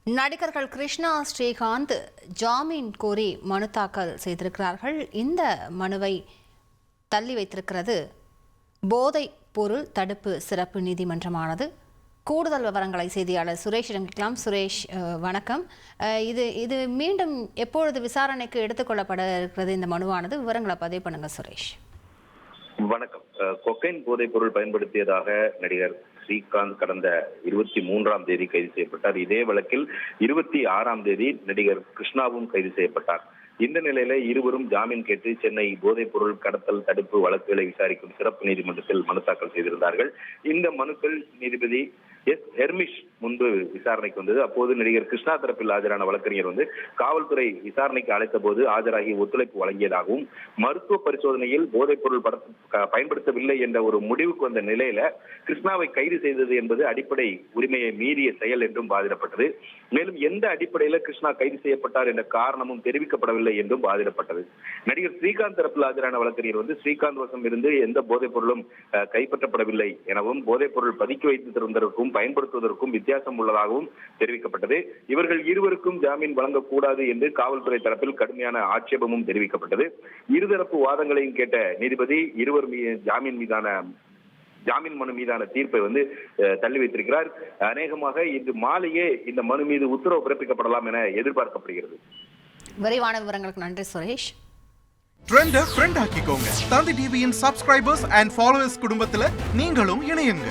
நடிகர்கள் கிருஷ்ணா ஸ்ரீகாந்த் ஜாமீன் கோரி மனு தாக்கல் செய்திருக்கிறார்கள். இந்த மனுவை தள்ளி வைத்திருக்கிறது போதைப் பொருள் தடுப்பு சிறப்பு நீதிமன்றமானது. கூடுதல் விவரங்களை செய்தியாளர் சுரேஷ் கேட்கலாம். சுரேஷ், வணக்கம். இது மீண்டும் எப்பொழுது விசாரணைக்கு எடுத்துக்கொள்ளப்பட இருக்கிறது இந்த மனுவானது? விவரங்களை பதிவு பண்ணுங்க சுரேஷ். வணக்கம். கொக்கைன் போதைப் பொருள் பயன்படுத்தியதாக நடிகர் ஸ்ரீகாந்த் கடந்த 23ஆம் தேதி கைது செய்யப்பட்டார். இதே வழக்கில் 26ஆம் தேதி நடிகர் கிருஷ்ணாவும் கைது செய்யப்பட்டார். இந்த நிலையில இருவரும் ஜாமீன் கேட்டு சென்னை போதைப் பொருள் கடத்தல் தடுப்பு வழக்குகளை விசாரிக்கும் சிறப்பு நீதிமன்றத்தில் மனு தாக்கல் செய்திருந்தார்கள். இந்த மனுக்கள் நீதிபதி எஸ் ஹெர்மிஷ் முன்பு விசாரணைக்கு வந்தது. அப்போது நடிகர் கிருஷ்ணா தரப்பில் ஆஜரான வழக்கறிஞர் காவல்துறை விசாரணைக்கு அழைத்த போது ஆஜராகி ஒத்துழைப்பு வழங்கியதாகவும், மருத்துவ பரிசோதனையில் போதைப் பொருள் பயன்படுத்தவில்லை என்ற ஒரு முடிவுக்கு வந்த நிலையில கிருஷ்ணாவை கைது செய்தது என்பது அடிப்படை உரிமையை மீறிய செயல் என்றும் வாதிடப்பட்டது. மேலும் எந்த அடிப்படையில கிருஷ்ணா கைது செய்யப்பட்டார் என்ற காரணமும் தெரிவிக்கப்படவில்லை என்றும் வாதிடப்பட்டது. நடிகர் ஸ்ரீகாந்த் தரப்பில் ஆஜரான வழக்கறிஞர் ஸ்ரீகாந்த் வசம் இருந்து எந்த போதைப் பொருளும் கைப்பற்றப்படவில்லை எனவும், போதைப் பொருள் பதுக்கி வைத்து தருவதற்கும் பயன்படுத்துவதற்கும் வித்தியாசம் உள்ளதாகவும் தெரிவிக்கப்பட்டது. இவர்கள் இருவருக்கும் ஜாமீன் வழங்கக்கூடாது என்று காவல்துறை தரப்பில் கடுமையான ஆட்சேபமும் தெரிவிக்கப்பட்டது. இருதரப்பு வாதங்களையும் கேட்ட நீதிபதி இருவர் ஜாமீன் மனு மீதான தீர்ப்பை தள்ளி வைத்திருக்கிறார். அநேகமாக இன்று மாலையே இந்த மனு மீது உத்தரவு பிறப்பிக்கப்படலாம் என எதிர்பார்க்கப்படுகிறது. விரைவான விவரங்களுக்கு நன்றி சுரேஷ். ட்ரெண்ட ஃப்ரெண்ட் ஆக்கிக்கோங்க. தந்தி டிவியின் சப்ஸ்கிரைபர்ஸ் அண்ட் ஃபாலோவர்ஸ் குடும்பத்துல நீங்களும் இணையுங்க.